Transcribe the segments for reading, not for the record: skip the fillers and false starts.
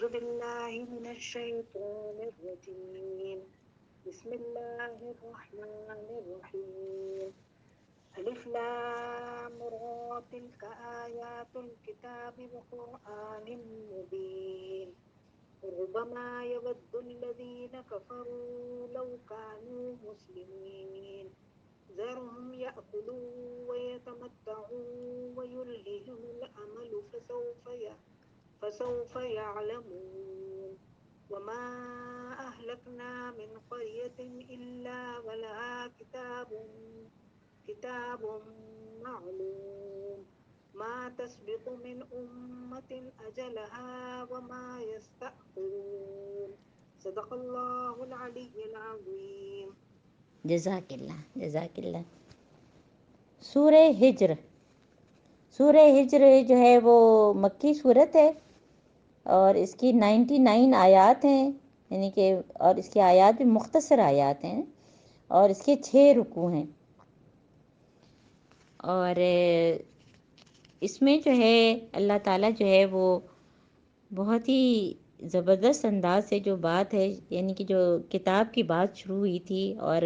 أعوذ بالله من الشيطان الرجيم بسم الله الرحمن الرحيم ألف لام را تلك آيات الكتاب وقرآن مبين ربما يود الذين كفروا لو كانوا مسلمين ذرهم يأكلوا ويتمتعوا ويلههم الأمل فسوف يعلمون وما أهلكنا من قرية إلا ولها كتاب معلوم ما تسبق من أمة أجلها وما يستأخرون صدق الله العلي العظيم. جزاک اللہ جزاک اللہ. سورہ ہجر، سورہ ہجر جو ہے وہ مکی صورت ہے اور اس کی 99 آیات ہیں، یعنی کہ اور اس کی آیات بھی مختصر آیات ہیں اور اس کے 6 رکوع ہیں. اور اس میں جو ہے اللہ تعالیٰ جو ہے وہ بہت ہی زبردست انداز سے جو بات ہے، یعنی کہ جو کتاب کی بات شروع ہوئی تھی، اور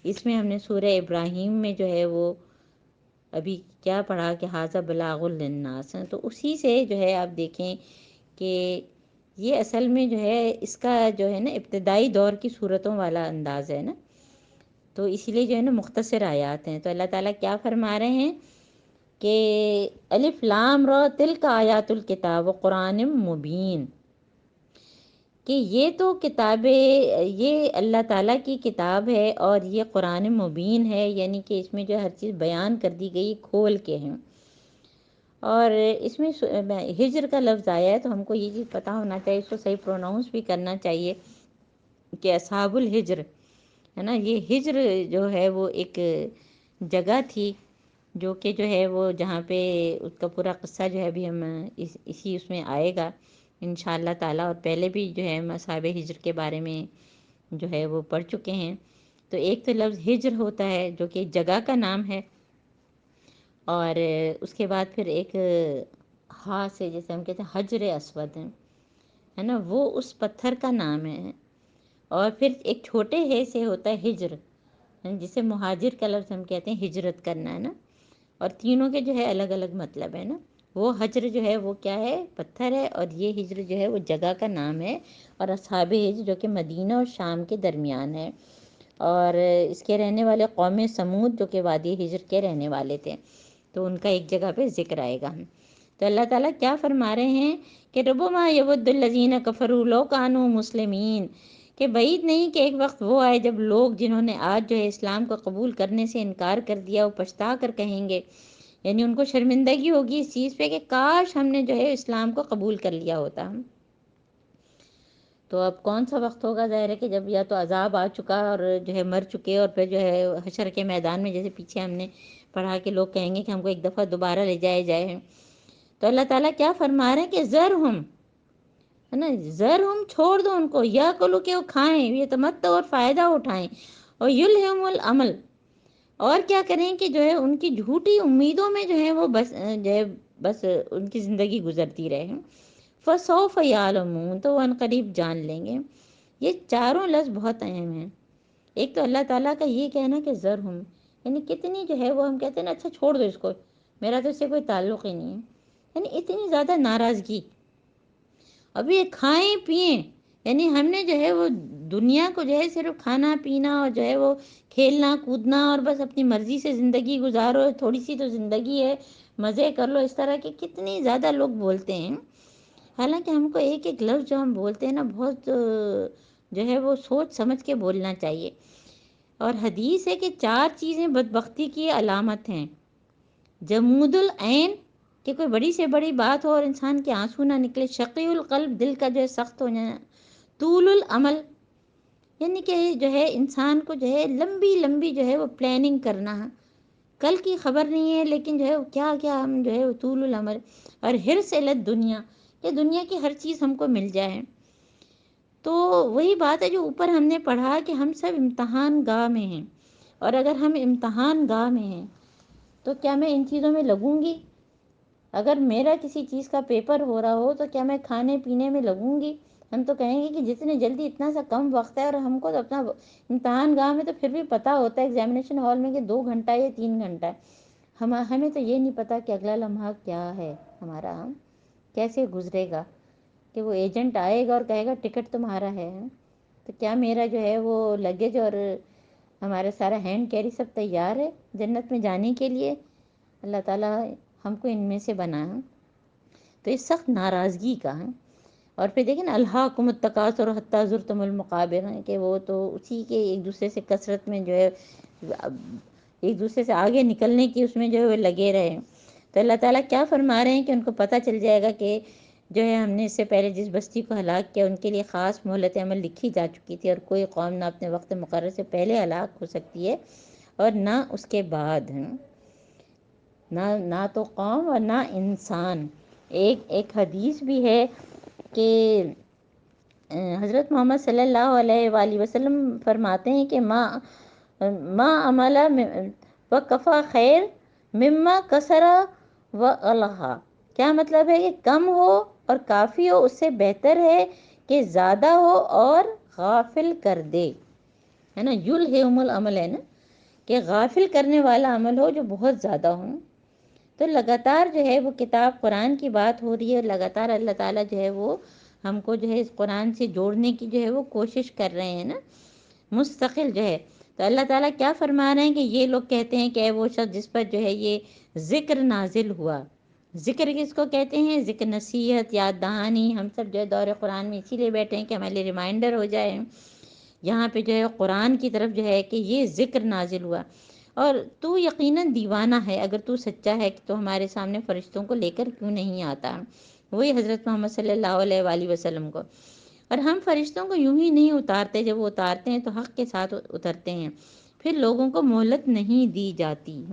اس میں ہم نے سورہ ابراہیم میں جو ہے وہ ابھی کیا پڑھا کہ ھذا بلاغ للناس، تو اسی سے جو ہے آپ دیکھیں کہ یہ اصل میں جو ہے اس کا جو ہے نا ابتدائی دور کی صورتوں والا انداز ہے نا، تو اسی لیے جو ہے نا مختصر آیات ہیں. تو اللہ تعالیٰ کیا فرما رہے ہیں کہ الف لام را تلک آیات الکتاب و قرآن مبین، کہ یہ تو کتاب، یہ اللہ تعالیٰ کی کتاب ہے اور یہ قرآن مبین ہے، یعنی کہ اس میں جو ہر چیز بیان کر دی گئی کھول کے ہیں. اور اس میں ہجر کا لفظ آیا ہے تو ہم کو یہ چیز پتہ ہونا چاہیے، اس کو صحیح پروناؤنس بھی کرنا چاہیے کہ اصحاب الحجر ہے نا. یہ ہجر جو ہے وہ ایک جگہ تھی جو کہ جو ہے وہ جہاں پہ اس کا پورا قصہ جو ہے ابھی ہم اسی اس میں آئے گا انشاءاللہ تعالیٰ، اور پہلے بھی جو ہے ہم اصحاب ہجر کے بارے میں جو ہے وہ پڑھ چکے ہیں. تو ایک تو لفظ ہجر ہوتا ہے جو کہ جگہ کا نام ہے، اور اس کے بعد پھر ایک ہاں سے جیسے ہم کہتے ہیں حجر اسود ہے نا، وہ اس پتھر کا نام ہے. اور پھر ایک چھوٹے ہے سے ہوتا ہے ہجر، جسے مہاجر کا لفظ ہم کہتے ہیں ہجرت کرنا ہے نا، اور تینوں کے جو ہے الگ الگ مطلب ہے نا. وہ حجر جو ہے وہ کیا ہے، پتھر ہے، اور یہ ہجر جو ہے وہ جگہ کا نام ہے. اور اصحاب ہجر جو کہ مدینہ اور شام کے درمیان ہے، اور اس کے رہنے والے قوم سمود جو کہ وادی ہجر کے رہنے والے تھے، تو ان کا ایک جگہ پہ ذکر آئے گا. تو اللہ تعالیٰ کیا فرما رہے ہیں کہ ربما یود الذین کفروا لو کانوا مسلمین، کہ بعید نہیں کہ ایک وقت وہ آئے جب لوگ جنہوں نے آج جو ہے اسلام کو قبول کرنے سے انکار کر دیا وہ پچھتا کر کہیں گے، یعنی ان کو شرمندگی ہوگی اس چیز پہ کہ کاش ہم نے جو ہے اسلام کو قبول کر لیا ہوتا. تو اب کون سا وقت ہوگا، ظاہر ہے کہ جب یا تو عذاب آ چکا اور جو ہے مر چکے، اور پھر جو ہے حشر کے میدان میں جیسے پیچھے ہم نے پڑھا کہ لوگ کہیں گے کہ ہم کو ایک دفعہ دوبارہ لے جائے جائے. تو اللہ تعالیٰ کیا فرما رہے ہیں کہ ذرہم ہے نا، ذرہم چھوڑ دو ان کو، یا کلو کہ وہ کھائیں، یہ تمتع اور فائدہ اٹھائیں، اور یلہم العمل، اور کیا کریں کہ جو ہے ان کی جھوٹی امیدوں میں جو ہے وہ بس ان کی زندگی گزرتی رہے. فسوف یعلمون، تو وہ ان قریب جان لیں گے. یہ چاروں لفظ بہت اہم ہیں. ایک تو اللہ تعالیٰ کا یہ کہنا کہ ذرہم، یعنی کتنی جو ہے وہ ہم کہتے ہیں نا اچھا چھوڑ دو اس کو، میرا تو اس سے کوئی تعلق ہی نہیں ہے، یعنی اتنی زیادہ ناراضگی. اب یہ کھائیں پئیں، یعنی ہم نے جو ہے وہ دنیا کو جو ہے صرف کھانا پینا اور جو ہے وہ کھیلنا کودنا اور بس اپنی مرضی سے زندگی گزارو، تھوڑی سی تو زندگی ہے، مزے کر لو، اس طرح کے کتنی زیادہ لوگ بولتے ہیں. حالانکہ ہم کو ایک ایک لفظ جو ہم بولتے ہیں نا بہت جو ہے وہ سوچ سمجھ کے بولنا چاہیے. اور حدیث ہے کہ 4 چیزیں بدبختی کی علامت ہیں: جمود العین، کہ کوئی بڑی سے بڑی بات ہو اور انسان کے آنسو نہ نکلے، شقی القلب، دل کا جو ہے سخت ہو جانا، طول العمل، یعنی کہ جو ہے انسان کو جو ہے لمبی لمبی جو ہے وہ پلاننگ کرنا، کل کی خبر نہیں ہے لیکن جو ہے کیا کیا ہم جو ہے طول العمر، اور حرص الد دنیا، کہ دنیا کی ہر چیز ہم کو مل جائے. تو وہی بات ہے جو اوپر ہم نے پڑھا کہ ہم سب امتحان گاہ میں ہیں، اور اگر ہم امتحان گاہ میں ہیں تو کیا میں ان چیزوں میں لگوں گی؟ اگر میرا کسی چیز کا پیپر ہو رہا ہو تو کیا میں کھانے پینے میں لگوں گی؟ ہم تو کہیں گے کہ جتنے جلدی، اتنا سا کم وقت ہے، اور ہم کو تو اپنا امتحان گاہ میں تو پھر بھی پتہ ہوتا ہے ایگزامینیشن ہال میں کہ 2 گھنٹہ یا 3 گھنٹہ ہے، ہمیں تو یہ نہیں پتہ کہ اگلا لمحہ کیا ہے ہمارا، کیسے گزرے گا، کہ وہ ایجنٹ آئے گا اور کہے گا ٹکٹ تمہارا ہے، تو کیا میرا جو ہے وہ لگیج اور ہمارا سارا ہینڈ کیری سب تیار ہے جنت میں جانے کے لیے؟ اللہ تعالیٰ ہم کو ان میں سے بنا ہے۔ تو یہ سخت ناراضگی کا ہے۔ اور پھر دیکھیں نا، الہاکم التکاثر حتی زرتم المقابر، کہ وہ تو اسی کے ایک دوسرے سے کثرت میں جو ہے ایک دوسرے سے آگے نکلنے کی اس میں جو ہے وہ لگے رہے۔ تو اللہ تعالیٰ کیا فرما رہے ہیں کہ ان کو پتہ چل جائے گا کہ جو ہے ہم نے اس سے پہلے جس بستی کو ہلاک کیا ان کے لیے خاص مہلت عمل لکھی جا چکی تھی، اور کوئی قوم نہ اپنے وقت مقرر سے پہلے ہلاک ہو سکتی ہے اور نہ اس کے بعد، نہ تو قوم اور نہ انسان۔ ایک حدیث بھی ہے کہ حضرت محمد صلی اللہ علیہ وآلہ وسلم فرماتے ہیں کہ ما عمل و کفا خیر مما کسرا و الہا، کیا مطلب ہے کہ کم ہو اور کافی ہو اس سے بہتر ہے کہ زیادہ ہو اور غافل کر دے، ہے نا، یلہم العمل ہے نا، کہ غافل کرنے والا عمل ہو جو بہت زیادہ ہو۔ تو لگاتار جو ہے وہ کتاب قرآن کی بات ہو رہی ہے، لگاتار اللہ تعالیٰ جو ہے وہ ہم کو جو ہے اس قرآن سے جوڑنے کی جو ہے وہ کوشش کر رہے ہیں نا، مستقل جو ہے۔ تو اللہ تعالیٰ کیا فرما رہے ہیں کہ یہ لوگ کہتے ہیں کہ اے وہ شخص جس پر جو ہے یہ ذکر نازل ہوا، ذکر کس کو کہتے ہیں؟ ذکر نصیحت، یاد دہانی، ہم سب جو ہے دور قرآن میں اسی لیے بیٹھے ہیں کہ ہمارے لیے ریمائنڈر ہو جائے، یہاں پہ جو ہے قرآن کی طرف جو ہے کہ یہ ذکر نازل ہوا، اور تو یقیناً دیوانہ ہے، اگر تو سچا ہے تو ہمارے سامنے فرشتوں کو لے کر کیوں نہیں آتا، وہی حضرت محمد صلی اللہ علیہ وآلہ وسلم کو۔ اور ہم فرشتوں کو یوں ہی نہیں اتارتے، جب وہ اتارتے ہیں تو حق کے ساتھ اترتے ہیں، پھر لوگوں کو مہلت نہیں دی جاتی۔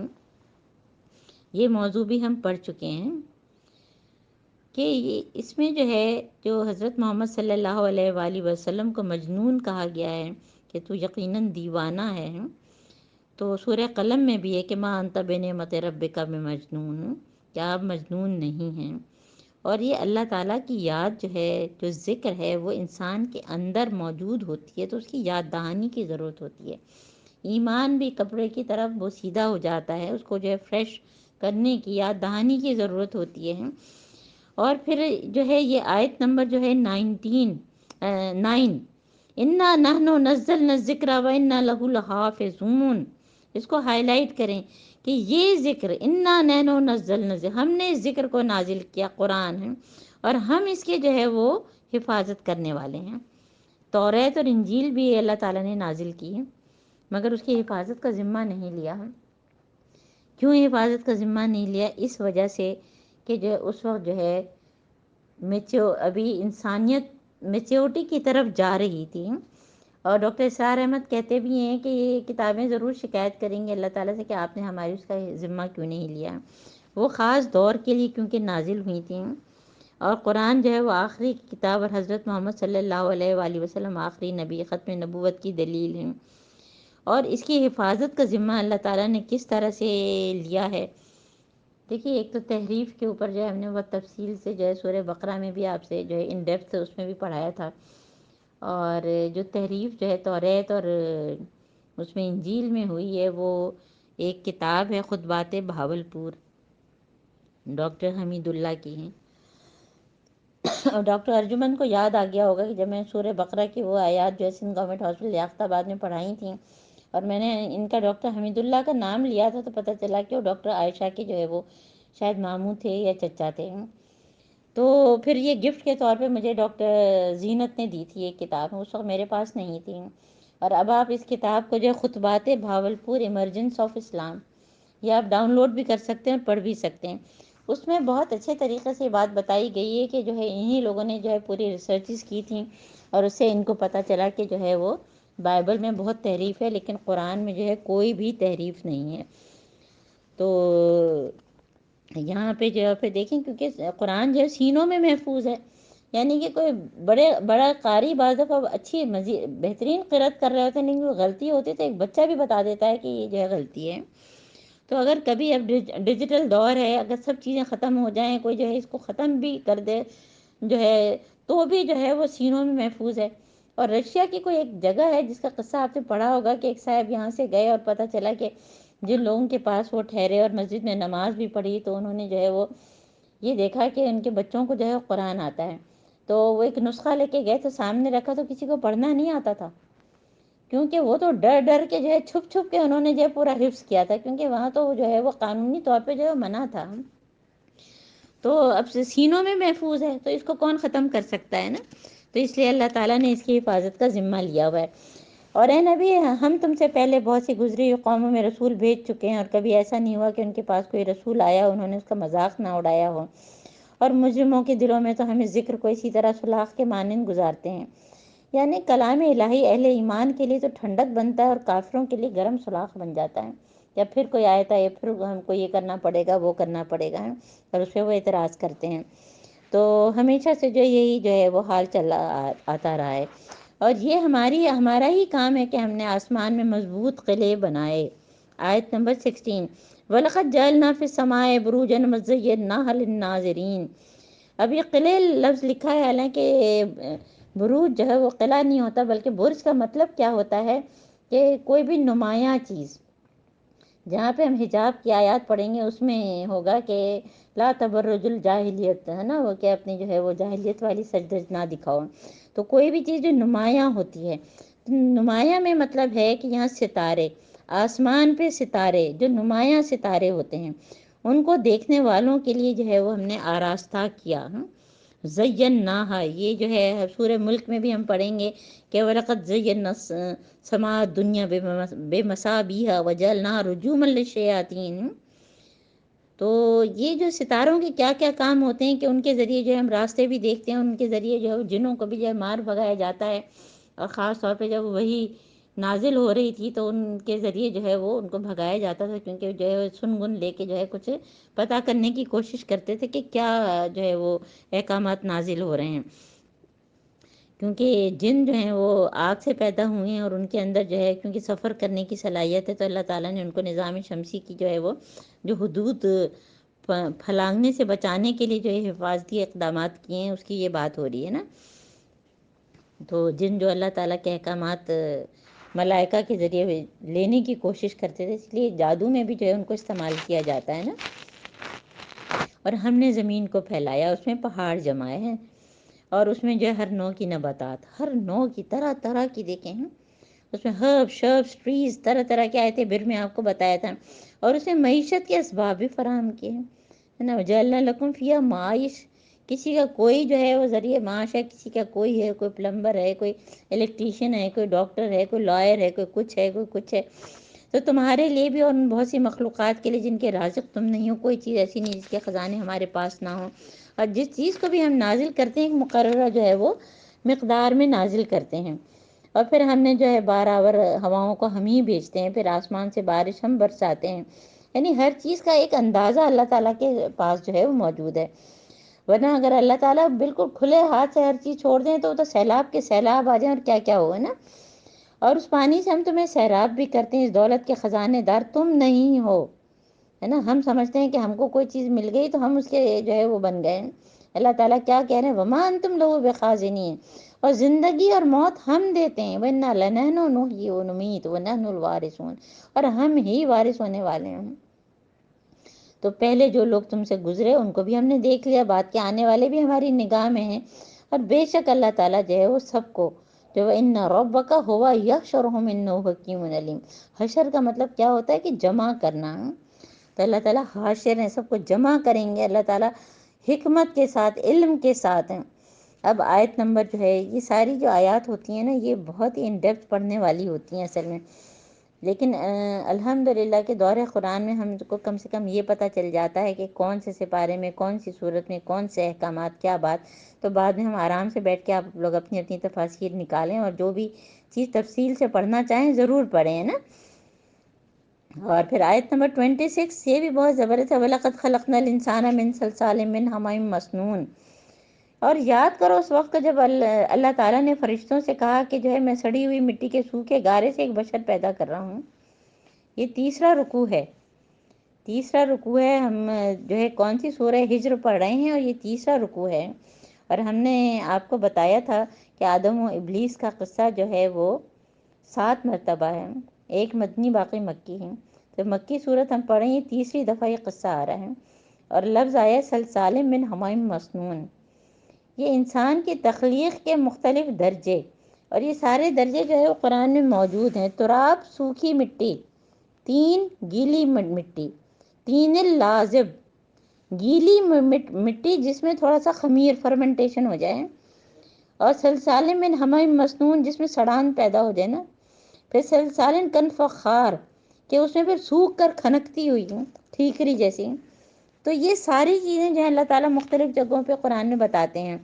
یہ موضوع بھی ہم پڑھ چکے ہیں کہ اس میں جو ہے جو حضرت محمد صلی اللہ علیہ وآلہ وسلم کو مجنون کہا گیا ہے کہ تو یقیناً دیوانہ ہے، تو سورہ قلم میں بھی ہے کہ ما انت بنعمت ربک بمجنون، کیا آپ مجنون نہیں ہیں۔ اور یہ اللہ تعالیٰ کی یاد جو ہے، جو ذکر ہے، وہ انسان کے اندر موجود ہوتی ہے تو اس کی یاد دہانی کی ضرورت ہوتی ہے۔ ایمان بھی کپڑے کی طرف وہ سیدھا ہو جاتا ہے، اس کو جو ہے فریش کرنے کی، یاد دہانی کی ضرورت ہوتی ہے۔ اور پھر جو ہے یہ آیت نمبر جو ہے 9، انا نحن نزلنا الذکر وانا لہ لحافظون، اس کو ہائی لائٹ کریں کہ یہ ذکر، انا نحن نزلنا، ہم نے اس ذکر کو نازل کیا، قرآن ہے، اور ہم اس کے جو ہے وہ حفاظت کرنے والے ہیں۔ توریت اور انجیل بھی اللہ تعالیٰ نے نازل کی ہے، مگر اس کی حفاظت کا ذمہ نہیں لیا ہے۔ کیوں حفاظت کا ذمہ نہیں لیا؟ اس وجہ سے کہ جو اس وقت جو ہے ابھی انسانیت میچورٹی کی طرف جا رہی تھی، اور ڈاکٹر اسرار احمد کہتے بھی ہیں کہ یہ کتابیں ضرور شکایت کریں گے اللہ تعالیٰ سے کہ آپ نے ہماری اس کا ذمہ کیوں نہیں لیا۔ وہ خاص دور کے لیے کیونکہ نازل ہوئی تھیں، اور قرآن جو ہے وہ آخری کتاب، اور حضرت محمد صلی اللہ علیہ وآلہ وسلم آخری نبی، ختم نبوت کی دلیل ہیں، اور اس کی حفاظت کا ذمہ اللہ تعالیٰ نے کس طرح سے لیا ہے۔ دیکھیے، ایک تو تحریف کے اوپر جو ہے ہم نے بہت تفصیل سے جو ہے سورہ بقرہ میں بھی آپ سے جو ہے ان ڈیپتھ اس میں بھی پڑھایا تھا، اور جو تحریف جو ہے توریت اور اس میں انجیل میں ہوئی ہے، وہ ایک کتاب ہے خطبات بہاولپور، ڈاکٹر حمید اللہ کی ہیں۔ اور ڈاکٹر ارجمن کو یاد آ گیا ہوگا کہ جب میں سورہ بقرہ کی وہ آیات جو ہے سندھ گورنمنٹ ہاسپٹل یافتہ آباد میں پڑھائی تھیں، اور میں نے ان کا ڈاکٹر حمید اللہ کا نام لیا تھا تو پتہ چلا کہ وہ ڈاکٹر عائشہ کے جو ہے وہ شاید ماموں تھے یا چچا تھے۔ تو پھر یہ گفٹ کے طور پہ مجھے ڈاکٹر زینت نے دی تھی ایک کتاب، اس وقت میرے پاس نہیں تھی، اور اب آپ اس کتاب کو جو ہے خطبات بہاولپور ایمرجنس آف اسلام، یہ آپ ڈاؤن لوڈ بھی کر سکتے ہیں اور پڑھ بھی سکتے ہیں۔ اس میں بہت اچھے طریقے سے یہ بات بتائی گئی ہے کہ جو ہے انہی لوگوں نے جو ہے پوری ریسرچز کی تھیں، اور اس سے ان کو پتہ چلا کہ جو ہے وہ بائبل میں بہت تحریف ہے لیکن قرآن میں جو ہے کوئی بھی تحریف نہیں ہے۔ تو یہاں پہ جو ہے پھر دیکھیں، کیونکہ قرآن جو ہے سینوں میں محفوظ ہے، یعنی کہ کوئی بڑا قاری بعض دفعہ اچھی بہترین قرأت کر رہے ہوتے ہیں، لیکن کوئی غلطی ہوتی ہے تو ایک بچہ بھی بتا دیتا ہے کہ یہ جو ہے غلطی ہے۔ تو اگر کبھی اب ڈیجیٹل دور ہے، اگر سب چیزیں ختم ہو جائیں، کوئی جو ہے اس کو ختم بھی کر دے جو ہے، تو بھی جو ہے وہ سینوں میں محفوظ ہے۔ اور رشیا کی کوئی ایک جگہ ہے جس کا قصہ آپ نے پڑھا ہوگا کہ ایک صاحب یہاں سے گئے اور پتہ چلا کہ جن لوگوں کے پاس وہ ٹھہرے اور مسجد میں نماز بھی پڑھی، تو انہوں نے جو ہے وہ یہ دیکھا کہ ان کے بچوں کو جو ہے قرآن آتا ہے۔ تو وہ ایک نسخہ لے کے گئے تو سامنے رکھا تو کسی کو پڑھنا نہیں آتا تھا، کیونکہ وہ تو ڈر ڈر کے جو ہے چھپ چھپ کے انہوں نے جو ہے پورا حفظ کیا تھا، کیونکہ وہاں تو جو ہے وہ قانونی طور پہ جو ہے منع تھا۔ تو اب سے سینوں میں محفوظ ہے، تو اس کو کون ختم کر سکتا ہے نا؟ تو اس لیے اللہ تعالیٰ نے اس کی حفاظت کا ذمہ لیا ہوا ہے۔ اور اے نبی، ہم تم سے پہلے بہت سی گزری ہوئی قوموں میں رسول بھیج چکے ہیں، اور کبھی ایسا نہیں ہوا کہ ان کے پاس کوئی رسول آیا انہوں نے اس کا مذاق نہ اڑایا ہو۔ اور مجرموں کے دلوں میں تو ہمیں ذکر کو اسی طرح سلاخ کے مانند گزارتے ہیں، یعنی کلام الہی اہل ایمان کے لیے تو ٹھنڈک بنتا ہے اور کافروں کے لیے گرم سلاخ بن جاتا ہے۔ یا پھر کوئی آیت ہے، پھر ہم کو یہ کرنا پڑے گا، وہ کرنا پڑے گا، اور اس پہ وہ اعتراض کرتے ہیں۔ تو ہمیشہ سے جو یہی جو ہے وہ حال چلا آتا رہا ہے، اور یہ ہمارا ہی کام ہے کہ ہم نے آسمان میں مضبوط قلعے بنائے۔ آیت نمبر 16، وَلَقَدْ جَعَلْنَا فِي السَّمَاءِ بُرُوجًا وَزَيَّنَّاهَا لِلنَّاظِرِينَ۔ اب یہ قلعے لفظ لکھا ہے، حالانکہ بروج جو ہے وہ قلعہ نہیں ہوتا، بلکہ برج کا مطلب کیا ہوتا ہے کہ کوئی بھی نمایاں چیز۔ جہاں پہ ہم حجاب کی آیات پڑھیں گے اس میں ہوگا کہ لا تبرج الجاہلیت، ہے نا، وہ کہ اپنی جو ہے وہ جاہلیت والی سج دھج نہ دکھاؤ۔ تو کوئی بھی چیز جو نمایاں ہوتی ہے، نمایاں میں مطلب ہے کہ یہاں ستارے، آسمان پہ ستارے جو نمایاں ستارے ہوتے ہیں، ان کو دیکھنے والوں کے لیے جو ہے وہ ہم نے آراستہ کیا۔ زیناہا، یہ جو ہے سورہ ملک میں بھی ہم پڑھیں گے کہ وَلَقَدْ زَيَّنَّا السَّمَاءَ الدُّنْيَا بِمَصَابِيحَ وَجَعَلْنَاهَا رُجُومًا لِلشَّيَاطِينِ۔ تو یہ جو ستاروں کے کیا کیا کام ہوتے ہیں کہ ان کے ذریعے جو ہم راستے بھی دیکھتے ہیں، ان کے ذریعے جو ہے جنوں کو بھی جو ہے مار بھگایا جاتا ہے، اور خاص طور پہ جب وہی نازل ہو رہی تھی تو ان کے ذریعے جو ہے وہ ان کو بھگایا جاتا تھا، کیونکہ جو ہے سن گن لے کے جو ہے کچھ پتہ کرنے کی کوشش کرتے تھے کہ کیا جو ہے وہ احکامات نازل ہو رہے ہیں، کیونکہ جن جو ہیں وہ آگ سے پیدا ہوئے ہیں، اور ان کے اندر جو ہے کیونکہ سفر کرنے کی صلاحیت ہے، تو اللہ تعالیٰ نے ان کو نظام شمسی کی جو ہے وہ جو حدود پھلانگنے سے بچانے کے لیے جو یہ حفاظتی اقدامات کیے ہیں، اس کی یہ بات ہو رہی ہے نا۔ تو جن جو اللہ تعالیٰ کے احکامات ملائکہ کے ذریعے لینے کی کوشش کرتے تھے، اس لیے جادو میں بھی جو ہے ان کو استعمال کیا جاتا ہے نا۔ اور ہم نے زمین کو پھیلایا، اس میں پہاڑ جمائے ہیں، اور اس میں جو ہے ہر نوع کی نباتات، ہر نوع کی طرح طرح کی دیکھیں ہیں، اس میں ہرب شربس ٹریز طرح طرح کے آئے تھے، بر میں آپ کو بتایا تھا، اور اس میں معیشت کے اسباب بھی فراہم کیے ہیں، ہے نا۔ وَجَعَلْنَا لَكُمْ فِيهَا مَعَائِشَ، کسی کا کوئی جو ہے وہ ذریعہ معاش ہے، کسی کا کوئی ہے، کوئی پلمبر ہے، کوئی الیکٹریشین ہے، کوئی ڈاکٹر ہے، کوئی لائر ہے، کوئی کچھ ہے، کوئی کچھ ہے، تو تمہارے لیے بھی اور بہت سی مخلوقات کے لیے جن کے رازق تم نہیں ہو، کوئی چیز ایسی نہیں جس کے خزانے ہمارے پاس نہ ہوں۔ اور جس چیز کو بھی ہم نازل کرتے ہیں ایک مقررہ جو ہے وہ مقدار میں نازل کرتے ہیں، اور پھر ہم نے جو ہے بارآور ہواؤں کو ہم ہی بھیجتے ہیں، پھر آسمان سے بارش ہم برساتے ہیں، یعنی ہر چیز کا ایک اندازہ اللہ تعالیٰ کے پاس جو ہے وہ موجود ہے۔ ورنہ اگر اللہ تعالیٰ بالکل کھلے ہاتھ سے ہر چیز چھوڑ دیں تو سیلاب کے سیلاب آ جائیں اور کیا کیا ہوگا نا۔ اور اس پانی سے ہم تمہیں سیراب بھی کرتے ہیں، اس دولت کے خزانے دار تم نہیں ہو، ہے نا۔ ہم سمجھتے ہیں کہ ہم کو کوئی چیز مل گئی تو ہم اس کے جو ہے وہ بن گئے ہیں۔ اللہ تعالیٰ کیا کہہ رہے ہیں، وَمَا أَنْتُمْ لَهُ بِخَازِنِينَ، اور زندگی اور موت ہم دیتے ہیں، وَإِنَّا لَنَحْنُ نُحْيِي وَنُمِيتُ وَنَحْنُ الْوَارِثُونَ، اور ہم ہی وارث ہونے والے ہیں۔ تو پہلے جو لوگ تم سے گزرے ان کو بھی ہم نے دیکھ لیا، بعد کے آنے والے بھی ہماری نگاہ میں ہیں، اور بے شک اللہ تعالیٰ جو ہے وہ سب کو جو ان ربک ہوا یحشرہم انہ حکیم علیم، حشر کا مطلب کیا ہوتا ہے کہ جمع کرنا، تو اللہ تعالیٰ حاشر ہیں، سب کو جمع کریں گے اللہ تعالیٰ حکمت کے ساتھ، علم کے ساتھ ہیں۔ اب آیت نمبر جو ہے، یہ ساری جو آیات ہوتی ہیں نا یہ بہت ہی ان ڈیپتھ پڑھنے والی ہوتی ہیں اصل میں، لیکن الحمدللہ کہ دور قرآن میں ہم کو کم سے کم یہ پتہ چل جاتا ہے کہ کون سے سپارے میں، کون سی صورت میں، کون سے احکامات، کیا بات، تو بعد میں ہم آرام سے بیٹھ کے آپ لوگ اپنی اپنی تفاسیر نکالیں، اور جو بھی چیز تفصیل سے پڑھنا چاہیں ضرور پڑھیں، ہے نا۔ اور پھر آیت نمبر 26، یہ بھی بہت زبردست ہے، وَلَقَدْ خَلَقْنَا الْإِنسَانَ مِنْ صَلْصَالٍ مِّنْ حَمَإٍ مَّسْنُونٍ۔ اور یاد کرو اس وقت جب اللہ تعالیٰ نے فرشتوں سے کہا کہ جو ہے میں سڑی ہوئی مٹی کے سوکھے گارے سے ایک بشر پیدا کر رہا ہوں۔ یہ تیسرا رکوع ہے، تیسرا رکوع ہے. ہم جو ہے کون سی سورہ ہجر پڑھ رہے ہیں اور یہ تیسرا رکوع ہے. اور ہم نے آپ کو بتایا تھا کہ آدم و ابلیس کا قصہ جو ہے وہ 7 مرتبہ ہے، ایک مدنی باقی مکی ہے. تو مکی صورت ہم پڑھیں، یہ تیسری دفعہ یہ قصہ آ رہا ہے. اور لفظ آیا سلسال من حمیم مسنون. یہ انسان کی تخلیق کے مختلف درجے، اور یہ سارے درجے جو ہے وہ قرآن میں موجود ہیں. تراب سوکھی مٹی، 3 گیلی مٹی، 3 لازب گیلی مٹی جس میں تھوڑا سا خمیر فرمنٹیشن ہو جائے، اور سلسال من حمیم مسنون جس میں سڑان پیدا ہو جائے نا، پھر سلسال کن فخار کہ اس میں پھر سوکھ کر کھنکتی ہوئی ہوں ٹھیکری جیسی. تو یہ ساری چیزیں جو ہیں اللہ تعالیٰ مختلف جگہوں پہ قرآن میں بتاتے ہیں.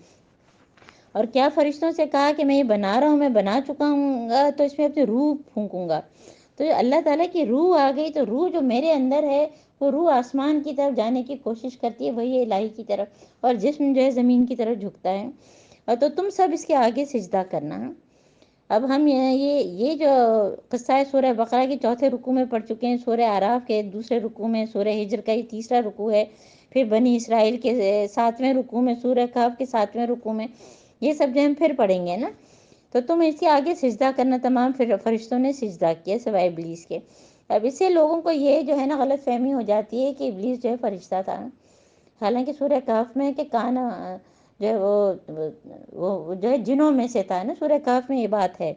اور کیا فرشتوں سے کہا کہ میں یہ بنا رہا ہوں، میں بنا چکا ہوں گا تو اس میں اپنی روح پھونکوں گا. تو اللہ تعالیٰ کی روح آ گئی، تو روح جو میرے اندر ہے وہ روح آسمان کی طرف جانے کی کوشش کرتی ہے، وہی الہی کی طرف، اور جسم جو ہے زمین کی طرف جھکتا ہے. اور تو تم سب اس کے آگے سجدہ کرنا. اب ہم یہ جو قصہ ہے سورہ بقرہ کے 4 رکوع میں پڑھ چکے ہیں، سورہ اعراف کے 2 رکوع میں، سورہ ہجر کا یہ 3 رکوع ہے، پھر بنی اسرائیل کے 7ویں رکوع میں، سورہ کہف کے 7ویں رکوع میں، یہ سب جو ہم پھر پڑھیں گے نا. تو تم اس کے آگے سجدہ کرنا. تمام فرشتوں نے سجدہ کیا سوائے ابلیس کے. اب اس سے لوگوں کو یہ جو ہے نا غلط فہمی ہو جاتی ہے کہ ابلیس جو ہے فرشتہ تھا، حالانکہ سورہ کہف میں کہ کانا جو ہے وہ جو ہے جنوں میں سے تھا نا. سورہ کہف میں یہ بات ہے،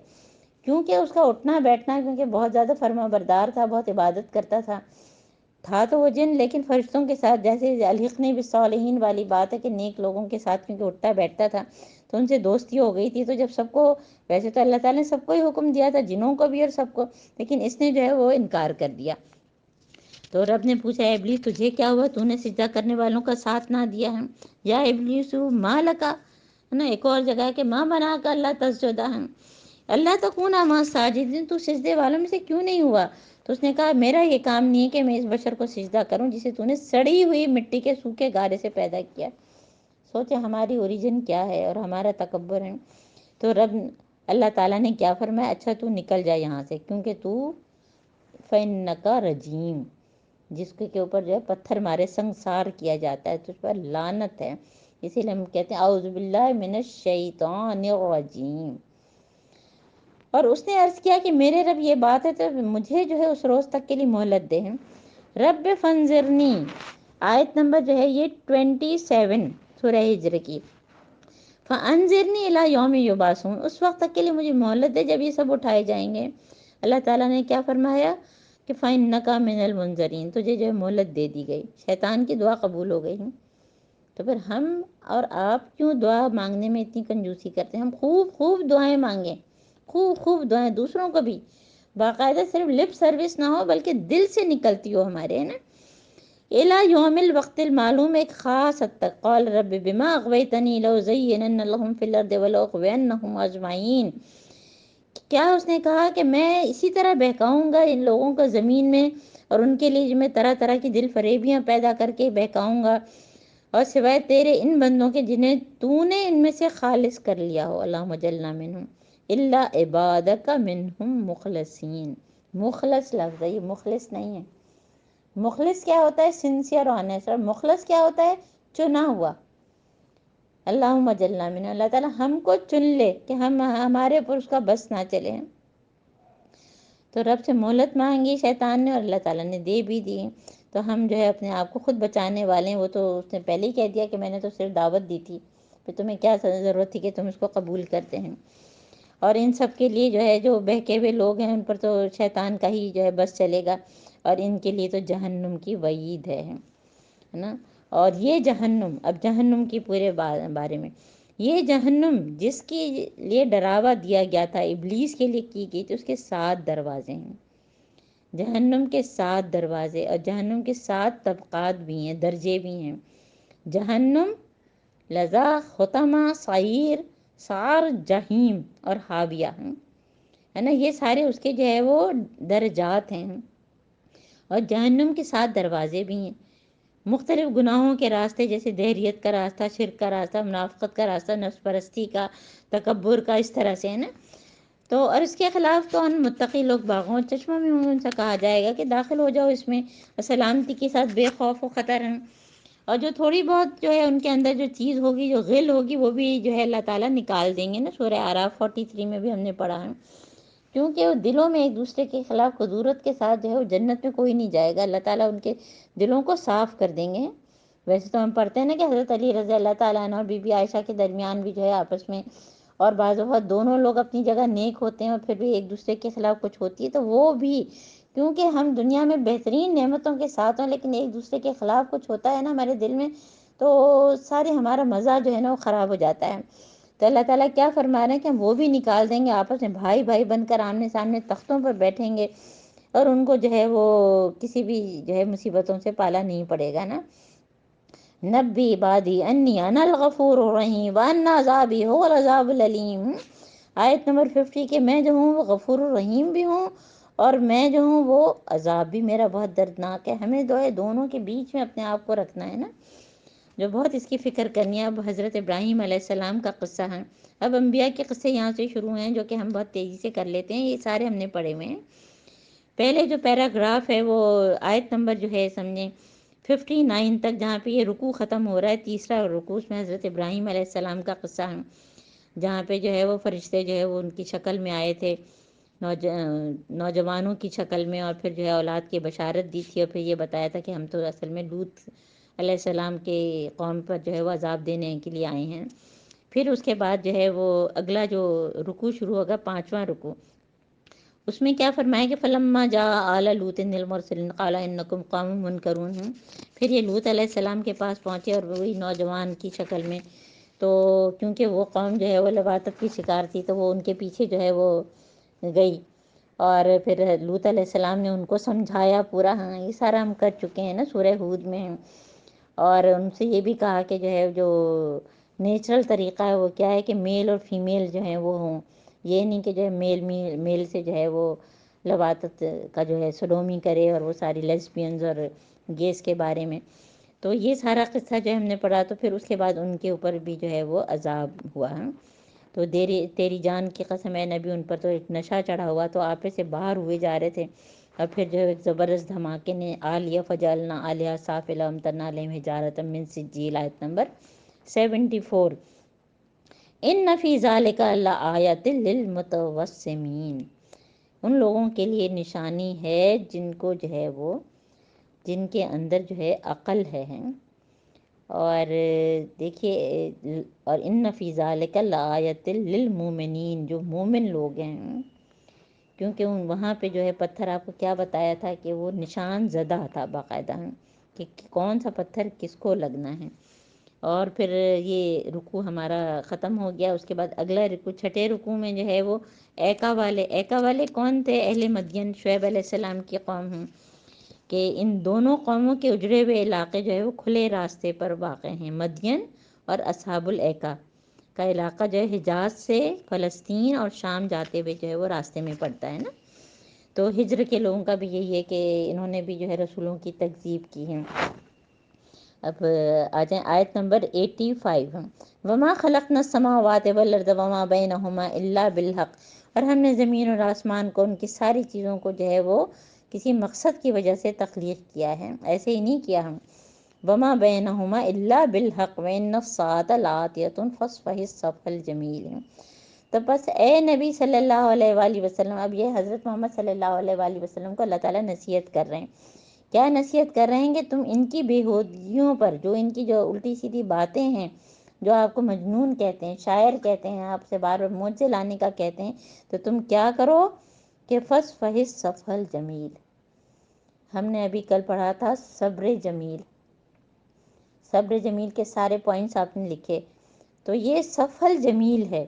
کیونکہ اس کا اٹھنا بیٹھنا، کیونکہ بہت زیادہ فرما بردار تھا، بہت عبادت کرتا تھا تو وہ جن، لیکن فرشتوں کے ساتھ جیسے الحقنی بالصالحین والی بات ہے کہ نیک لوگوں کے ساتھ کیونکہ اٹھتا بیٹھتا تھا تو ان سے دوستی ہو گئی تھی. تو جب سب کو، ویسے تو اللہ تعالیٰ نے سب کو ہی حکم دیا تھا، جنوں کو بھی اور سب کو، لیکن اس نے جو ہے وہ انکار کر دیا. تو رب نے پوچھا اے ابلیس تجھے کیا ہوا، تو نے سجدہ کرنے والوں کا ساتھ نہ دیا ہے. یا ابلیس ما لکا، نا ایک اور جگہ ہے کہ ماں بنا کا اللہ تسجدہ ہے، اللہ تکون مع ساجدین، تو سجدے والوں میں سے کیوں نہیں ہوا. تو اس نے کہا میرا یہ کام نہیں ہے کہ میں اس بشر کو سجدہ کروں جسے تو نے سڑی ہوئی مٹی کے سوکھے گارے سے پیدا کیا. سوچے ہماری اوریجن کیا ہے اور ہمارا تکبر ہے. تو رب اللہ تعالیٰ نے کیا فرمایا، اچھا تو نکل جائے یہاں سے، کیونکہ تو فَإِنَّكَ رَجِيمٌ، جس کے اوپر جو ہے پتھر مارے سنسار کیا جاتا ہے، تجھ پر لعنت ہے. اسی لیے ہم کہتے ہیں اعوذ باللہ من الشیطان الرجیم. اور اس نے عرض کیا کہ میرے رب یہ بات ہے تو مجھے جو ہے اس روز تک کے لیے مہلت دے. رب فانظرنی، آیت نمبر جو ہے یہ 27 سورہ ہجر کی. فانظرنی الی یوم یبعثون، اس وقت تک کے لیے مجھے مہلت دے جب یہ سب اٹھائے جائیں گے. اللہ تعالیٰ نے کیا فرمایا کہ فَإِنَّكَ مِنَ الْمُنظَرِينَ، تجھے جو ہے مہلت دے دی گئی. شیطان کی دعا قبول ہو گئی. تو پھر ہم اور آپ کیوں دعا مانگنے میں اتنی کنجوسی کرتے ہیں؟ ہم خوب خوب دعائیں مانگیں، خوب خوب دعائیں، دوسروں کو بھی باقاعدہ، صرف لپ سروس نہ ہو بلکہ دل سے نکلتی ہو ہمارے، ہے نا. الی یوم الوقت المعلوم، ایک خاص حد تک. قال رب بما اغویتنی لأزینن لهم فی الارض ولأغوینہم اجمعین. کیا اس نے کہا کہ میں اسی طرح بہکاؤں گا ان لوگوں کو زمین میں، اور ان کے لیے میں طرح طرح کی دل فریبیاں پیدا کر کے بہکاؤں گا، اور سوائے تیرے ان بندوں کے جنہیں تو نے ان میں سے خالص کر لیا ہو. اللہم اجعلنا منہم الا عبادک منہم مخلصین. مخلص لفظ ہے، یہ مخلص نہیں ہے. مخلص کیا ہوتا ہے؟ Sincere honest. اور مخلص کیا ہوتا ہے؟ چنا ہوا. اللہم اجعلنا منہم، اللہ تعالیٰ ہم کو چن لے کہ ہم ہمارے اوپر اس کا بس نہ چلے. تو رب سے مہلت مانگی شیطان نے اور اللہ تعالیٰ نے دے بھی دی. تو ہم جو ہے اپنے آپ کو خود بچانے والے ہیں. وہ تو اس نے پہلے ہی کہہ دیا کہ میں نے تو صرف دعوت دی تھی، پھر تمہیں کیا ضرورت تھی کہ تم اس کو قبول کرتے ہیں. اور ان سب کے لیے جو ہے جو بہکے ہوئے لوگ ہیں ان پر تو شیطان کا ہی جو ہے بس چلے گا، اور ان کے لیے تو جہنم کی وعید ہے نا. اور یہ جہنم، اب جہنم کی پورے بارے میں، یہ جہنم جس کے لیے ڈراوا دیا گیا تھا ابلیس کے لیے کی گئی تھی، اس کے 7 دروازے ہیں. جہنم کے 7 دروازے، اور جہنم کے 7 طبقات بھی ہیں، درجے بھی ہیں. جہنم، لظا، ختمہ، سعیر، سار، جہیم اور حاویہ ہیں، ہے نا. یہ سارے اس کے جو ہے وہ درجات ہیں. اور جہنم کے 7 دروازے بھی ہیں. مختلف گناہوں کے راستے، جیسے دہریت کا راستہ، شرک کا راستہ، منافقت کا راستہ، نفس پرستی کا، تکبر کا، اس طرح سے ہے نا. تو اور اس کے خلاف تو ان متقی لوگ باغوں چشموں میں ہوں، ان سے کہا جائے گا کہ داخل ہو جاؤ اس میں، سلامتی کے ساتھ بے خوف و خطر ہیں۔ اور جو تھوڑی بہت جو ہے ان کے اندر جو چیز ہوگی، جو غل ہوگی، وہ بھی جو ہے اللہ تعالیٰ نکال دیں گے نا۔ سورہ اعراف 43 میں بھی ہم نے پڑھا ہے، کیونکہ وہ دلوں میں ایک دوسرے کے خلاف قدورت کے ساتھ جو ہے وہ جنت میں کوئی نہیں جائے گا، اللہ تعالیٰ ان کے دلوں کو صاف کر دیں گے۔ ویسے تو ہم پڑھتے ہیں نا کہ حضرت علی رضی اللہ تعالیٰ عنہ اور بی بی عائشہ کے درمیان بھی جو ہے آپس میں، اور بعض اوقات دونوں لوگ اپنی جگہ نیک ہوتے ہیں اور پھر بھی ایک دوسرے کے خلاف کچھ ہوتی ہے، تو وہ بھی کیونکہ ہم دنیا میں بہترین نعمتوں کے ساتھ ہیں، لیکن ایک دوسرے کے خلاف کچھ ہوتا ہے نا ہمارے دل میں، تو سارے ہمارا مزہ جو ہے نا وہ خراب ہو جاتا ہے۔ تو اللہ تعالیٰ کیا فرما رہے ہیں کہ ہم وہ بھی نکال دیں گے، آپس میں بھائی بھائی بن کر آمنے سامنے تختوں پر بیٹھیں گے، اور ان کو جو ہے وہ کسی بھی جو ہے مصیبتوں سے پالا نہیں پڑے گا نا۔ نبی عبادی انی انا الغفور الرحیم وان عذابی هو العذاب العلیم۔ آیت نمبر 50 کہ میں جو ہوں وہ غفور الرحیم بھی ہوں، اور میں جو ہوں وہ عذاب بھی میرا بہت دردناک ہے۔ ہمیں دونوں کے بیچ میں اپنے آپ کو رکھنا ہے نا، جو بہت اس کی فکر کرنی ہے۔ اب حضرت ابراہیم علیہ السلام کا قصہ ہے، اب انبیاء کے قصے یہاں سے شروع ہیں، جو کہ ہم بہت تیزی سے کر لیتے ہیں، یہ سارے ہم نے پڑھے ہوئے ہیں۔ پہلے جو پیراگراف ہے وہ آیت نمبر جو ہے سمجھیں 59 تک، جہاں پہ یہ رکوع ختم ہو رہا ہے، تیسرا رکوع، اس میں حضرت ابراہیم علیہ السلام کا قصہ ہے، جہاں پہ جو ہے وہ فرشتے جو ہے وہ ان کی شکل میں آئے تھے، نوجوانوں کی شکل میں، اور پھر جو ہے اولاد کی بشارت دی تھی، اور پھر یہ بتایا تھا کہ ہم تو اصل میں لوط علیہ السلام کے قوم پر جو ہے وہ عذاب دینے کے لیے آئے ہیں۔ پھر اس کے بعد جو ہے وہ اگلا جو رکوع شروع ہوگا، 5واں رکوع، اس میں کیا فرمایا کہ فلما جاء آل لوط المرسلین قال انکم قوم منکرون۔ پھر یہ لوط علیہ السلام کے پاس پہنچے، اور وہی نوجوان کی شکل میں، تو کیونکہ وہ قوم جو ہے وہ لواطت کی شکار تھی، تو وہ ان کے پیچھے جو ہے وہ گئی، اور پھر لوط علیہ السلام نے ان کو سمجھایا پورا۔ ہاں یہ سارا ہم کر چکے ہیں نا سورہ ہود میں، اور ان سے یہ بھی کہا کہ جو ہے جو نیچرل طریقہ ہے وہ کیا ہے کہ میل اور فیمیل جو ہیں وہ ہوں، یہ نہیں کہ جو ہے میل سے جو ہے وہ لواطت کا جو ہے سڈومی کرے، اور وہ ساری لیسبینز اور گیس کے بارے میں۔ تو یہ سارا قصہ جو ہم نے پڑھا، تو پھر اس کے بعد ان کے اوپر بھی جو ہے وہ عذاب ہوا ہے۔ تو تیری جان کی قسم اے نبی، ان پر تو ایک نشہ چڑھا ہوا، تو آپے سے باہر ہوئے جا رہے تھے، اور پھر جو ایک زبردست دھماکے نے عالیہ فجعلنا علیہا سافلہ وامطرنا علیہم حجارۃ من سجیل، آیت نمبر 74۔ ان فی ذلک لآیۃ للمتوسمین، ان لوگوں کے لیے نشانی ہے جن کو جو ہے وہ، جن کے اندر جو ہے عقل ہے۔ اور دیکھیے، اور ان فی ذلک لآیۃ للمؤمنین، جو مومن لوگ ہیں، کیونکہ وہاں پہ جو ہے پتھر آپ کو کیا بتایا تھا کہ وہ نشان زدہ تھا باقاعدہ، کہ کون سا پتھر کس کو لگنا ہے۔ اور پھر یہ رکوع ہمارا ختم ہو گیا۔ اس کے بعد اگلا رکوع، چھٹے رکوع میں جو ہے وہ ایکا والے کون تھے؟ اہل مدین، شعیب علیہ السلام کی قوم ہیں، کہ ان دونوں قوموں کے اجڑے ہوئے علاقے جو ہے وہ کھلے راستے پر واقع ہیں، مدین اور اصحاب الایکا کا علاقہ جو ہے حجاز سے فلسطین اور شام جاتے ہوئے جو ہے وہ راستے میں پڑتا ہے نا۔ تو ہجر کے لوگوں کا بھی یہی ہے کہ انہوں نے بھی جو ہے رسولوں کی تکذیب کی ہے۔ اب آ جائیں آیت نمبر 85۔ وما خلقنا السماوات والارض وما بینہما الا بالحق، اور ہم نے زمین اور آسمان کو، ان کی ساری چیزوں کو جو ہے وہ کسی مقصد کی وجہ سے تخلیق کیا ہے، ایسے ہی نہیں کیا ہم۔ وما بینہما الا بالحق وان الساعۃ لآتیۃ فاصفح الصفح الجمیل۔ تو بس اے نبی صلی اللہ علیہ وآلہ وسلم، اب یہ حضرت محمد صلی اللہ علیہ وآلہ وسلم کو اللہ تعالیٰ نصیحت کر رہے ہیں۔ کیا نصیحت کر رہے ہیں کہ تم ان کی بےہودگیوں پر، جو ان کی جو الٹی سیدھی باتیں ہیں، جو آپ کو مجنون کہتے ہیں، شاعر کہتے ہیں، آپ سے بار بار معجزے لانے کا کہتے ہیں، تو تم کیا کرو کہ فاصفح الصفح الجمیل۔ ہم نے ابھی کل پڑھا تھا صبر جمیل، صبر جمیل کے سارے پوائنٹس آپ نے لکھے، تو یہ صفح الجمیل ہے،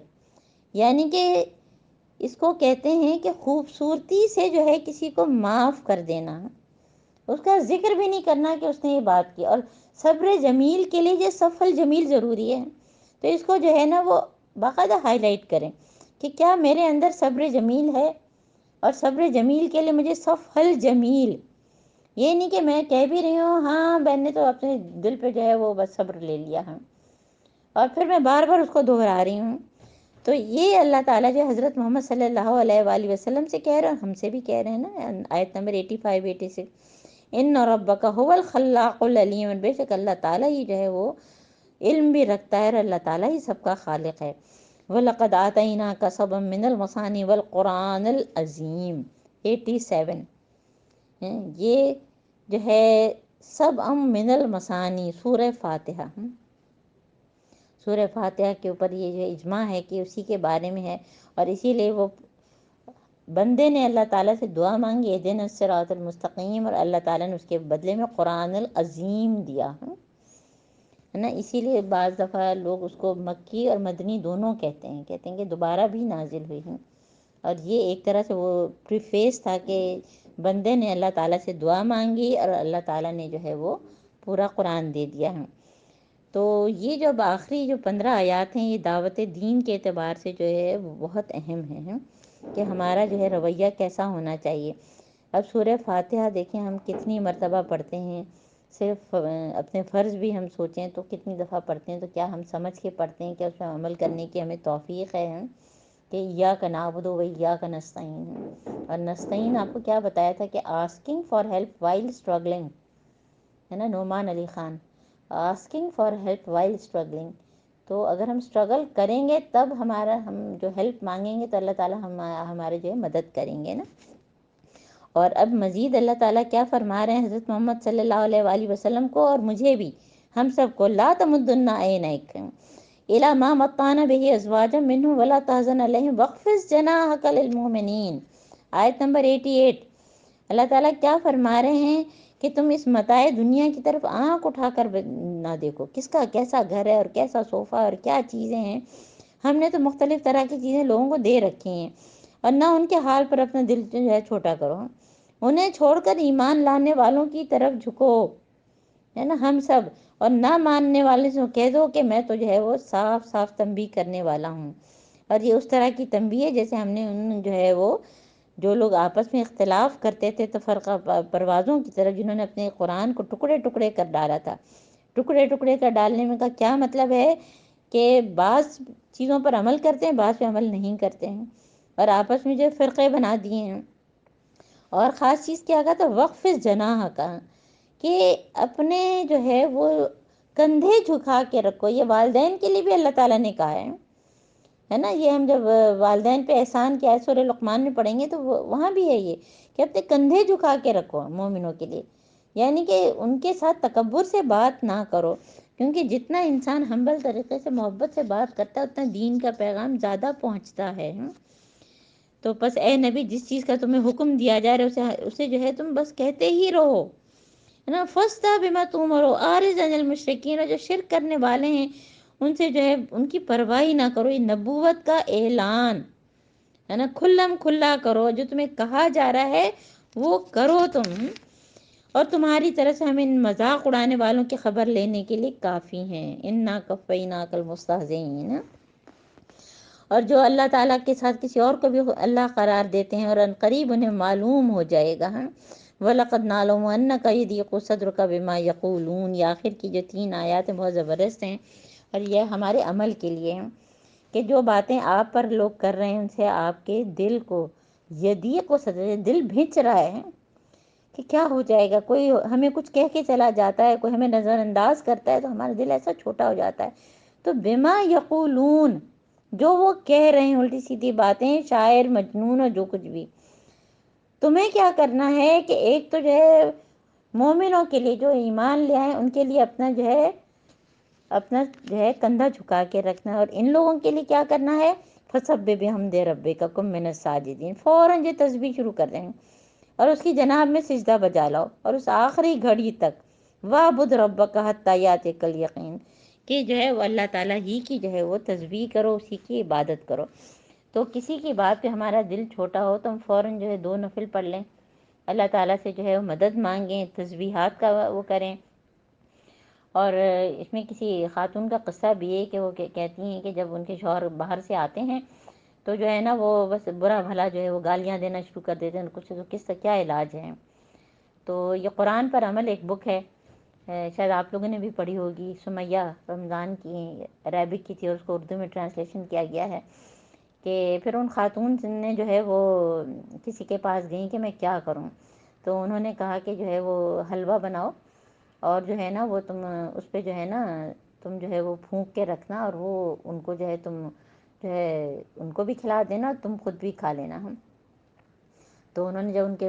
یعنی کہ اس کو کہتے ہیں کہ خوبصورتی سے جو ہے کسی کو معاف کر دینا، اس کا ذکر بھی نہیں کرنا کہ اس نے یہ بات کی۔ اور صبر جمیل کے لیے یہ صفح الجمیل ضروری ہے، تو اس کو جو ہے نا وہ باقاعدہ ہائی لائٹ کریں کہ کیا میرے اندر صبر جمیل ہے، اور صبر جمیل کے لیے مجھے صفح الجمیل، یہ نہیں کہ میں کہہ بھی رہی ہوں ہاں میں نے تو اپنے دل پہ جو ہے وہ بس صبر لے لیا ہے، اور پھر میں بار بار اس کو دہرا رہی ہوں۔ تو یہ اللہ تعالیٰ جو حضرت محمد صلی اللہ علیہ وآلہ وسلم سے کہہ رہے ہیں، ہم سے بھی کہہ رہے ہیں نا، آیت نمبر 85 86، ان ربک هو الخلاق العلیم، بے شک اللہ تعالیٰ ہی جو ہے وہ علم بھی رکھتا ہے اور اللہ تعالیٰ ہی سب کا خالق ہے۔ وَلَقَدْ آتَيْنَاكَ سَبْعًا مِّنَ الْمَثَانِي وَالْقُرْآنِ الْعَظِيمِ 87 ہیں، یہ جو ہے سبع من المثانی سورہ فاتحہ، سورہ فاتحہ کے اوپر یہ جو اجماع ہے کہ اسی کے بارے میں ہے، اور اسی لیے وہ بندے نے اللہ تعالیٰ سے دعا مانگی اہدنا الصراط المستقیم، اور اللہ تعالیٰ نے اس کے بدلے میں قرآن العظیم دیا ہے نا۔ اسی لیے بعض دفعہ لوگ اس کو مکی اور مدنی دونوں کہتے ہیں کہ دوبارہ بھی نازل ہوئی ہیں، اور یہ ایک طرح سے وہ پریفیس تھا کہ بندے نے اللہ تعالیٰ سے دعا مانگی اور اللہ تعالیٰ نے جو ہے وہ پورا قرآن دے دیا ہے۔ تو یہ جو آخری جو 15 آیات ہیں، یہ دعوت دین کے اعتبار سے جو ہے وہ بہت اہم ہیں کہ ہمارا جو ہے رویہ کیسا ہونا چاہیے۔ اب سورہ فاتحہ دیکھیں ہم کتنی مرتبہ پڑھتے ہیں، صرف اپنے فرض بھی ہم سوچیں تو کتنی دفعہ پڑھتے ہیں، تو کیا ہم سمجھ کے پڑھتے ہیں کہ اس پر عمل کرنے کی ہمیں توفیق ہے کہ ایاک نعبد و ایاک نستعین۔ اور نستعین آپ کو کیا بتایا تھا کہ asking for help while struggling, ہے نا، Noman Ali Khan, asking for help while struggling. تو اگر ہم اسٹرگل کریں گے تب ہم جو ہیلپ مانگیں گے تو اللہ تعالیٰ ہمارے جو ہے مدد کریں گے نا۔ اور اب مزید اللہ تعالیٰ کیا فرما رہے ہیں حضرت محمد صلی اللہ علیہ وآلہ وسلم کو اور مجھے بھی، ہم سب کو، لا تمدن عینیک الی ما متعنا بہ ازواجا منہم ولا تحزن علیہم واخفض جناحک للمؤمنین، آیت نمبر 88۔ اللہ تعالیٰ کیا فرما رہے ہیں کہ تم اس متاع دنیا کی طرف آنکھ اٹھا کر نہ دیکھو، کس کا کیسا گھر ہے اور کیسا صوفہ اور کیا چیزیں ہیں، ہم نے تو مختلف طرح کی چیزیں لوگوں کو دے رکھی ہیں، اور نہ ان کے حال پر اپنا دل جو ہے چھوٹا کرو، انہیں چھوڑ کر ایمان لانے والوں کی طرف جھکو، ہے نا، ہم سب، اور نہ ماننے والے سے کہہ دو کہ میں تو جو ہے وہ صاف صاف تنبیہ کرنے والا ہوں۔ اور یہ اس طرح کی تنبیہ جیسے ہم نے ان جو ہے وہ جو لوگ آپس میں اختلاف کرتے تھے تفرقہ پروازوں کی طرف، جنہوں نے اپنے قرآن کو ٹکڑے ٹکڑے کر ڈالا تھا، ٹکڑے ٹکڑے کر ڈالنے میں کا کیا مطلب ہے کہ بعض چیزوں پر عمل کرتے ہیں، بعض پہ عمل نہیں کرتے ہیں، اور آپس میں جو فرقے بنا دیے ہیں۔ اور خاص چیز کیا کہا تھا، وقف جناح کا، کہ اپنے جو ہے وہ کندھے جھکا کے رکھو، یہ والدین کے لیے بھی اللہ تعالیٰ نے کہا ہے نا۔ یہ ہم جب والدین پہ احسان کیا ہے سورہ لقمان میں پڑھیں گے تو وہاں بھی ہے یہ کہ اپنے کندھے جھکا کے رکھو مومنوں کے لیے، یعنی کہ ان کے ساتھ تکبر سے بات نہ کرو، کیونکہ جتنا انسان ہمبل طریقے سے محبت سے بات کرتا ہے اتنا دین کا پیغام زیادہ پہنچتا ہے۔ تو بس اے نبی، جس چیز کا تمہیں حکم دیا جا رہا ہے اسے جو ہے تم بس کہتے ہی رہو، ہے نا، فَاسْتَعْ بِمَا تُؤْمَرُ أَعْرِضْ عَنِ الْمُشْرِكِينَ، اور جو شرک کرنے والے ہیں ان سے جو ہے ان کی پرواہی نہ کرو، یہ نبوت کا اعلان ہے نا، کھلم کھلا کرو، جو تمہیں کہا جا رہا ہے وہ کرو تم، اور تمہاری طرف سے ہم ان مذاق اڑانے والوں کی خبر لینے کے لیے کافی ہیں، اِنَّا كَفَّيْنَاكَ الْمُسْتَهْزِئِينَ۔ اور جو اللہ تعالیٰ کے ساتھ کسی اور کو بھی اللہ قرار دیتے ہیں اور ان قریب انہیں معلوم ہو جائے گا۔ وَلَقَدْ نَعْلَمُ أَنَّكَ يَضِيقُ صَدْرُكَ بِمَا يَقُولُونَ، یہ آخر کی جو 3 آیات ہیں بہت زبردست ہیں، اور یہ ہمارے عمل کے لیے ہیں کہ جو باتیں آپ پر لوگ کر رہے ہیں ان سے آپ کے دل کو، یضیق و صدر، دل بھنچ رہا ہے کہ کیا ہو جائے گا، کوئی ہمیں کچھ کہہ کے چلا جاتا ہے، کوئی ہمیں نظر انداز کرتا ہے تو ہمارا دل ایسا چھوٹا ہو جاتا ہے۔ تو بما یقولون، جو وہ کہہ رہے ہیں الٹی سیدھی باتیں، شاعر، مجنون اور جو کچھ بھی، تمہیں کیا کرنا ہے کہ ایک تو جو ہے مومنوں کے لیے جو ایمان لے آئے ان کے لیے اپنا جو ہے کندھا جھکا کے رکھنا ہے، اور ان لوگوں کے لیے کیا کرنا ہے، فَسَبِّحْ بِحَمْدِ رَبِّكَ وَكُن مِّنَ السَّاجِدِينَ، فوراً یہ تسبیح شروع کر دیں اور اس کی جناب میں سجدہ بجا لاؤ، اور اس آخری گھڑی تک وَاعْبُدْ رَبَّكَ حَتَّىٰ يَأْتِيَكَ الْيَقِينُ، کہ جو ہے وہ اللہ تعالیٰ ہی کی جو ہے وہ تسبیح کرو، اسی کی عبادت کرو۔ تو کسی کی بات پہ ہمارا دل چھوٹا ہو تو ہم فوراً جو ہے 2 نفل پڑھ لیں، اللہ تعالیٰ سے جو ہے وہ مدد مانگیں، تسبیحات کا وہ کریں۔ اور اس میں کسی خاتون کا قصہ بھی ہے کہ وہ کہتی ہیں کہ جب ان کے شوہر باہر سے آتے ہیں تو جو ہے نا وہ بس برا بھلا جو ہے وہ گالیاں دینا شروع کر دیتے ہیں، کچھ تو کس کا کیا علاج ہے۔ تو یہ قرآن پر عمل ایک بک ہے، شاید آپ لوگوں نے بھی پڑھی ہوگی، سمیہ رمضان کی، عربک کی تھی اور اس کو اردو میں ٹرانسلیشن کیا گیا ہے، کہ پھر ان خاتون نے جو ہے وہ کسی کے پاس گئیں کہ میں کیا کروں، تو انہوں نے کہا کہ جو ہے وہ حلوہ بناؤ اور جو ہے نا وہ تم اس پہ جو ہے نا تم جو ہے وہ پھونک کے رکھنا، اور وہ ان کو جو ہے تم جو ہے ان کو بھی کھلا دینا، تم خود بھی کھا لینا ہم۔ تو انہوں نے جب ان کے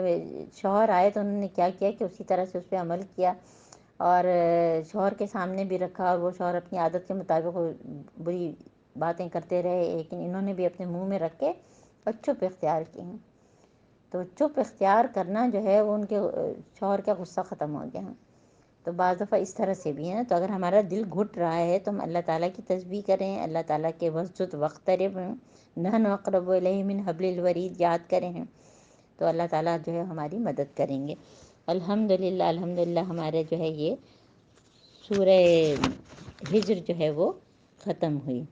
شوہر آئے تو انہوں نے کیا کیا کہ اسی طرح سے اس پہ عمل کیا، اور شوہر کے سامنے بھی رکھا، اور وہ شوہر اپنی عادت کے مطابق بری باتیں کرتے رہے، لیکن انہوں نے بھی اپنے منہ میں رکھ کے اور چپ اختیار کی ہیں۔ تو چپ اختیار کرنا جو ہے وہ ان کے شوہر کا غصہ ختم ہو گیا ہے۔ تو بعض دفعہ اس طرح سے بھی ہیں، تو اگر ہمارا دل گھٹ رہا ہے تو ہم اللہ تعالیٰ کی تسبیح کریں، اللہ تعالیٰ کے وسجد وقترب نحن اقرب الیہ من حبل الورید یاد کریں ہیں، تو اللہ تعالیٰ جو ہے ہماری مدد کریں گے۔ الحمدللہ الحمدللہ ہمارے جو ہے یہ سورہ ہجر جو ہے وہ ختم ہوئی۔